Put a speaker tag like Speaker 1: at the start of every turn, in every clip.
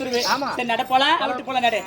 Speaker 1: கொடுத்துருவேன். சரி நட போலாம், விட்டு போலாம் நடு.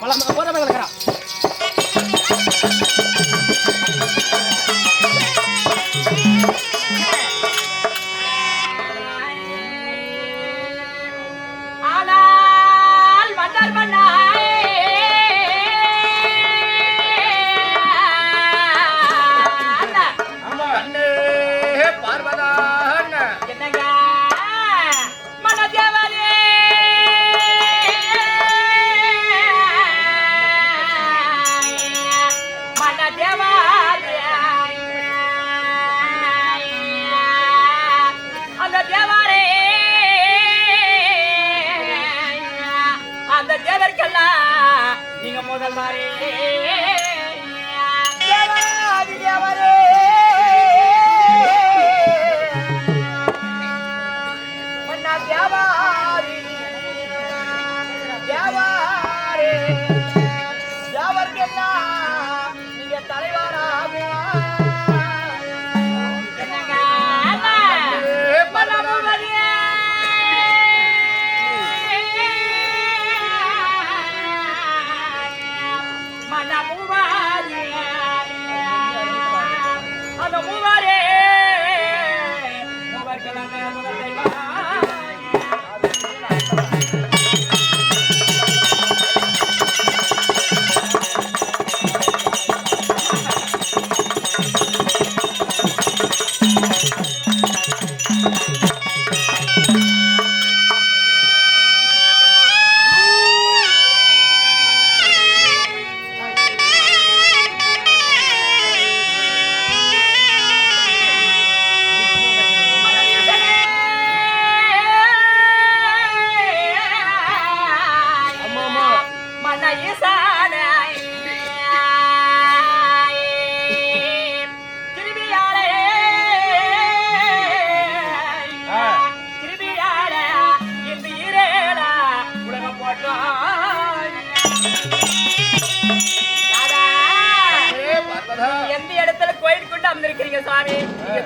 Speaker 2: சாமி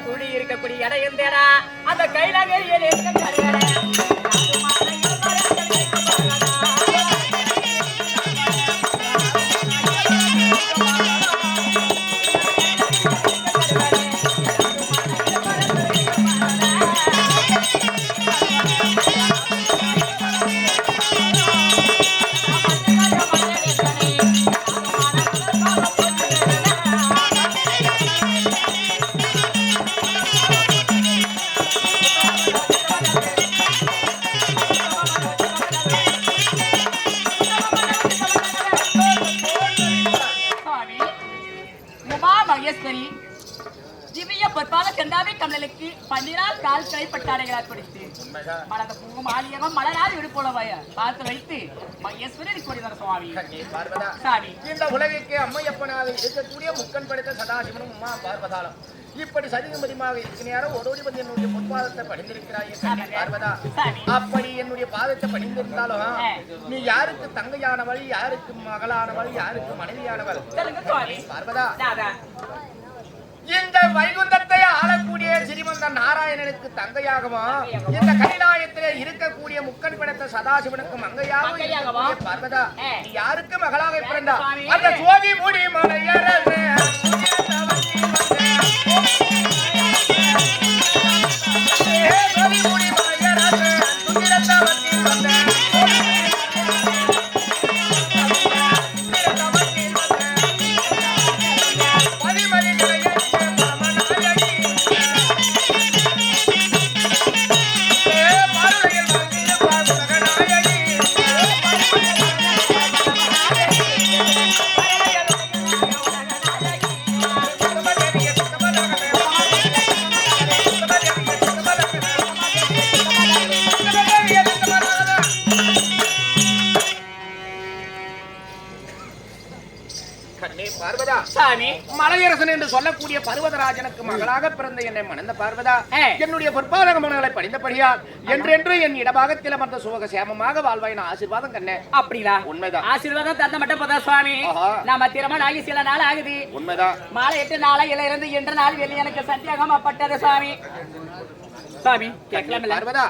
Speaker 2: கூடி இருக்கக்கூடிய இடம் எந்தடா அந்த கைலாங்கரியில் திவ்ய பொற்பாத செந்தாவை கமலுக்கு 12 கால் கைப்பட்டாடைகளால் கொடுத்து மலர்ந்த பூ மாலியகம் மலராது விடுபோலவாய பார்த்து வைத்து மகேஸ்வரர் கூடினார் சுவாமி. சாமி
Speaker 3: இந்த உலகிற்கு அம்மையப்பனாக இருக்கக்கூடிய முக்கன் படைத்த சதாசிவனும் உமா பார்வதாலும் இப்படி சரிகுமதியாக இருக்கிறாரோ ஒருவடி வந்து என்னுடைய பொற்பாதத்தை படிந்திருக்கிறாய் பார்வதா. அப்படி என்னுடைய பாதத்தை படிந்திருந்தாலும் நீ யாருக்கு தங்கையானவள், யாருக்கு மகளானவள், யாருக்கு மனைவியானவள் பார்வதா? இந்த வைகுந்தத்தை ஆளக்கூடிய ஸ்ரீமந்த நாராயணனுக்கு தங்கையாகவும் இந்த கைலாயத்திலே இருக்கக்கூடிய முக்கன் படைத்த சதாசிவனுக்கு மங்கையாகவும் பார்வதா நீ யாருக்கு மகளாக பிறந்தா? அந்த சோதி மூடி மலையரசே மலையரசன் என்று சொல்லக்கூடிய பர்வதராஜனுக்கு மகளாக பிறந்த என்னை மணந்த பார்வதா என்னுடைய பொற்பாதக மனங்களை படிந்தபடியால் என்றென்று என் இடபாகத்தில் அமர்ந்த சுக சேமமாக வாழ்வாய் ஆசீர்வாதம் கண்ணே.
Speaker 2: அப்படிங்களா?
Speaker 3: உண்மைதான்.
Speaker 2: ஆசீர்வாதம் தந்த மட்டும் போதா சுவாமி. நாம திருமணம் ஆகி சில நாள் ஆகுது.
Speaker 3: உண்மைதான்.
Speaker 2: மாலை 8 நாளையில இருந்து இன்று நாள் வெளியே எனக்கு சத்தியாகமா பட்டது சுவாமி. சாமி கேட்கலாம்ல
Speaker 3: பார்வதா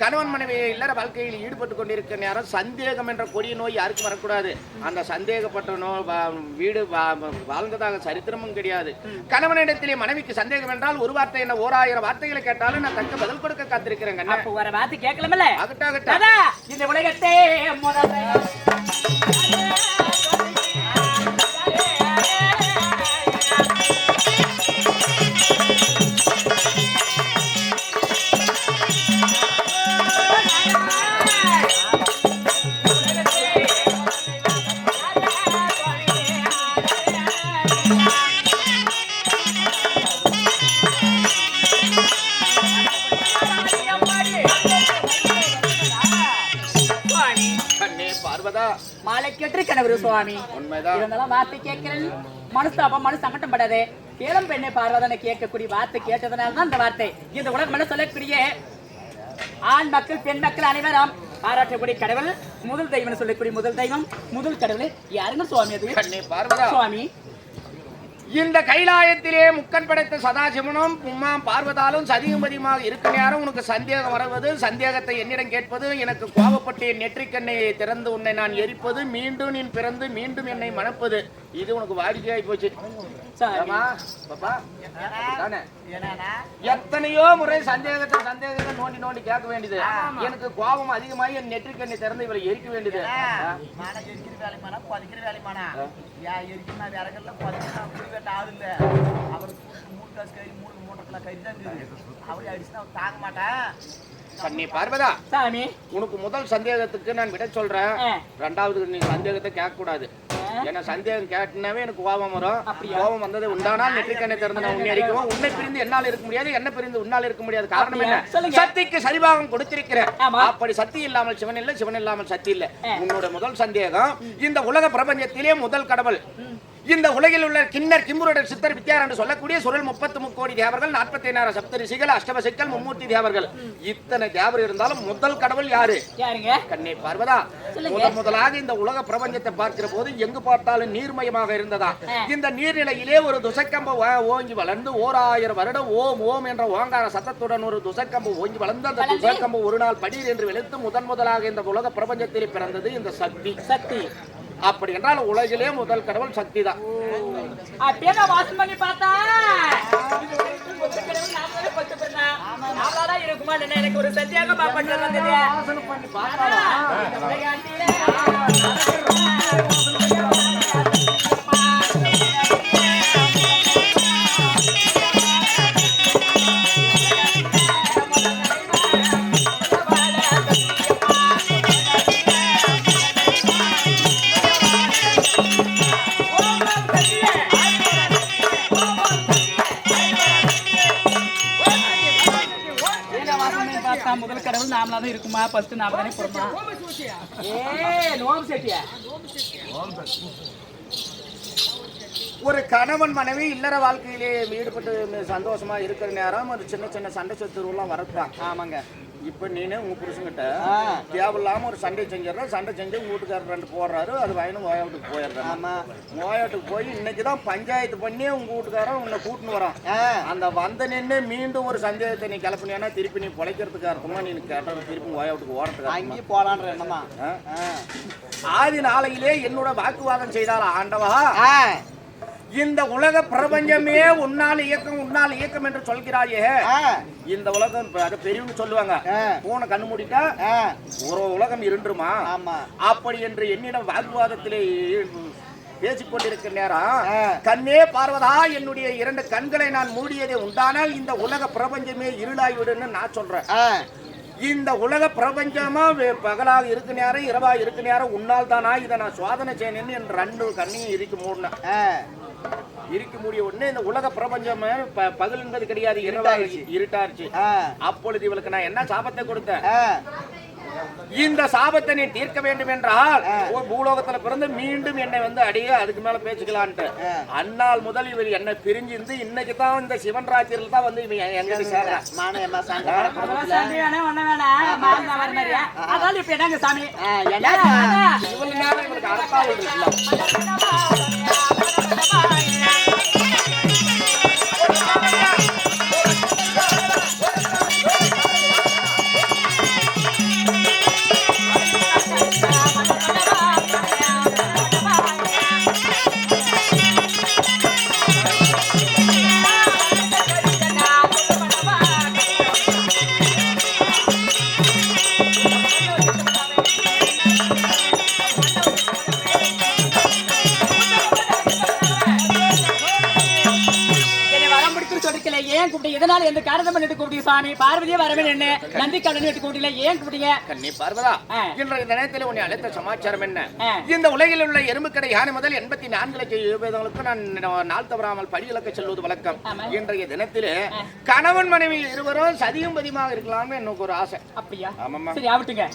Speaker 3: கணவன் மனைவி இல்லற வாழ்க்கையில் ஈடுபட்டு கொண்டிருக்கிற நேரம் சந்தேகம் என்ற கொடிய நோய் யாருக்கும் வரக்கூடாது. அந்த சந்தேகப்பட்ட வீடு வாழ்ந்ததாக சரித்திரமும் கிடையாது. கணவனிடத்திலே மனைவிக்கு சந்தேகம் என்றால் ஒரு வார்த்தை என்ன 1000 வார்த்தைகளை கேட்டாலும் நான் தக்க பதில் கொடுக்க காத்திருக்கிறேன்.
Speaker 2: அப்ப ஒரு வார்த்தை கேட்கலாம்ல
Speaker 3: ஆகட்டாகட்டா
Speaker 2: இந்த உலகத்தே முதல்ல மாலை கேட்டு கணவர் சுவாமி இருந்தாலும் வார்த்தை கேட்கிறேன் மனஸ்தாபம் மனசு சங்கட்டம் படாது கேளும் பெண்ணை பார்வதனை கேட்கக்கூடிய வார்த்தை கேட்டதுனாலதான் இந்த வார்த்தை இந்த உலகம் சொல்லக்கூடிய ஆண் மக்கள் பெண் மக்கள் அனைவரும் பாராட்டக்கூடிய கடவுள் முதல் தெய்வம் சொல்லக்கூடிய முதல் தெய்வம் முதல் கடவுள் யாருங்க சுவாமி அது சுவாமி
Speaker 3: இந்த கைலாயத்திலே முக்கன் படைத்த சதாசிவனும் உம்மாம் பார்வதாலும் சதிகுமதியுமாக இருக்க நேரம் உனக்கு சந்தேகம் வருவது சந்தேகத்தை என்னிடம் கேட்பது எனக்கு கோபப்பட்டு என் நெற்றிக்கண்ணை திறந்து உன்னை நான் எரிப்பது மீண்டும் நீ பிறந்து மீண்டும் என்னை மணப்பது இது உனக்கு வாடிக்கையாய் போச்சு. எத்தனையோ முறை சந்தேகத்தை நோண்டி நோண்டி கேட்க வேண்டியது. எனக்கு கோபம் அதிகமாகி என் நெற்றிக்கண்ணை திறந்து இவரை எரிக்க வேண்டியது. பார்வதா
Speaker 2: சாமி
Speaker 3: உனக்கு முதல் சந்தேகத்துக்கு நான் விட சொல்றேன். ரெண்டாவது நீ சந்தேகத்தை கேட்க கூடாது. ஏன்னா சந்தேகம் கேட்டனாவே எனக்கு கோபம் வரும். கோபம் வந்தது உண்டானால் நெற்றிக்கண்ணை திறந்து நான் உன்னை அடிக்கவும் உன்னை பிரிந்து என்னால் இருக்க முடியாது என்ன பிரிந்து உன்னால் இருக்க முடியாது. காரணம் என்ன? சக்திக்கு சரிபாகம் கொடுத்திருக்கிறேன். அப்படி சக்தி இல்லாமல் சிவன் இல்லை சிவன் இல்லாமல் சக்தி இல்லை. உன்னோட முதல் சந்தேகம் இந்த உலக பிரபஞ்சத்திலே முதல் கடவுள் இந்த உலகில் உள்ள கிண்ணர் கிம்புருடர் சித்தர் வித்யார் என்று சொல்லக்கூடிய சுரல் 33 கோடி தேவர்கள் 46 சப்தரிஷிகள் அஷ்டவசிக்கல் மும்மூர்த்தி தேவர்கள் இத்தனை தேவர் இருந்தாலும் முதல் கடவுள் யாரு? கண்ணே பார்வதா முதலாக இந்த உலக பிரபஞ்சத்தை பார்க்கிற போது எங்கு பார்த்தாலும் நீர்மயமாக இருந்ததா. இந்த நீர்நிலையிலே ஒரு துசக்கம்பு ஓங்கி வளர்ந்து 1000 வருடம் ஓம் ஓம் என்ற ஓங்கார சத்தத்துடன் ஒரு துசக்கம்பு ஓங்கி வளர்ந்து அந்த துசக்கம்பு ஒரு நாள் படீர் என்று வெளுத்து முதலாக இந்த உலக பிரபஞ்சத்தில் பிறந்தது இந்த சக்தி. அப்படி என்றால் உலகிலே முதல் கடவுள் சக்தி தான்.
Speaker 2: வாசம் பண்ணி பார்த்தா இருக்குமா எனக்கு ஒரு சத்தியாக முதல் கடவுள் நாமளாதான் இருக்குமா ஃபர்ஸ்ட் நாம தானே போறோமா?
Speaker 3: ஒரு கணவன் மனைவி இல்லற வாழ்க்கையிலே ஈடுபட்டு சந்தோஷமா இருக்கிற நேரம் ஒரு சின்ன சின்ன சண்டை சத்துருவெல்லாம் வரத்தான். ஆமாங்க. இப்ப நீனே உங்க புருஷன்கிட்ட தேவையில்லாம ஒரு சண்டை செஞ்சிடற சண்டை செஞ்சு உங்க வீட்டுக்காரர் 2 போடுறாரு அது வயனும் ஓயாட்டுக்கு போயிடுறேன். ஆமா ஓயாட்டுக்கு போய் இன்னைக்குதான் பஞ்சாயத்து பண்ணி உங்க வீட்டுக்காரன் உன்னை கூட்டின்னு வரான். அந்த வந்த நின்று மீண்டும் ஒரு சந்தேகத்தை நீ கிளப்பினா திருப்பி நீ பொழைக்கிறதுக்கு அர்த்தமா நீ கேட்டது திருப்பி ஓயாட்டுக்கு ஓடுறதுக்கு அங்கேயும் போலான்ற என்னமா ஆதி நாளையிலே என்னோட வாக்குவாதம் செய்தால் ஆண்டவா இந்த உலக பிரபஞ்சமே உன்னால் இயக்கம் என்று சொல்கிறாயே. இந்த உலகம் பெரியவங்க சொல்லுவாங்க பூனை கண்ணு மூடிட்டா ஒரு உலகம் இருண்டுமா. அப்படி என்று என்னிடம் வாக்குவாதத்திலே பேசிக் கொண்டிருக்கிற நேரம் கண்ணே பார்வதா என்னுடைய 2 கண்களை நான் மூடியதே உண்டானால் இந்த உலக பிரபஞ்சமே இருளாய்விடுன்னு நான் சொல்றேன். இந்த உலக பிரபஞ்சமா பகலாக இருக்கு நேரம் இரவாக இருக்கு நேரம் உன்னால் தானா இதை நான் சோதனை செய்யணும்னு என் 2 கண்ணையும் இறுக்கி மூடினேன். இறுக்கி மூடிய உடனே இந்த உலக பிரபஞ்சம் பகல் என்பது கிடையாது இருட்டாச்சு. அப்பொழுது இவளுக்கு நான் என்ன சாபத்தை கொடுத்தேன்? இந்த சாபத்தை நீ தீர்க்க வேண்டும் என்றால் பூலோகத்துல பிறந்து மீண்டும் என்னை அடிய அதுக்கு மேல பேச்சுக்கலான்ட்டு அந்நாள் முதல் இவர் என்னை பிரிஞ்சிருந்து இன்னைக்கு தான் இந்த சிவன் ராத்திரியில் தான் இவன் எங்க சேர்றேன். இவளுக்கு நேரம் இவளுக்கு அரசாங்கம்
Speaker 1: சொல்லிருக்கல ஏன் கூப்பிட்டு எதனால எந்த காரணம் பண்ணிட்டு கூப்பிட்டீங்க சாமி பார்வதியே வரவே என்ன நன்றி கடன் வெட்டி கூப்பிட்டீங்களா ஏன் கூப்பிட்டீங்க
Speaker 3: கண்ணி பார்வதா இன்றைய தினத்தில் உன்னை அழைத்த சமாச்சாரம் என்ன இந்த உலகில் உள்ள எறும்புக்கடை யானை முதல் 84 லட்சம் யுவதிகளுக்கு நான் நாள் தவறாமல் படியிலக்க செல்வது வழக்கம் இன்றைய தினத்திலே கணவன் மனைவி இருவரும் சதியும் பதியமாக இருக்கலாம்னு எனக்கு ஒரு ஆசை
Speaker 1: அப்படியா
Speaker 3: ஆமாம்மா
Speaker 1: சரி ஆகட்டுங்க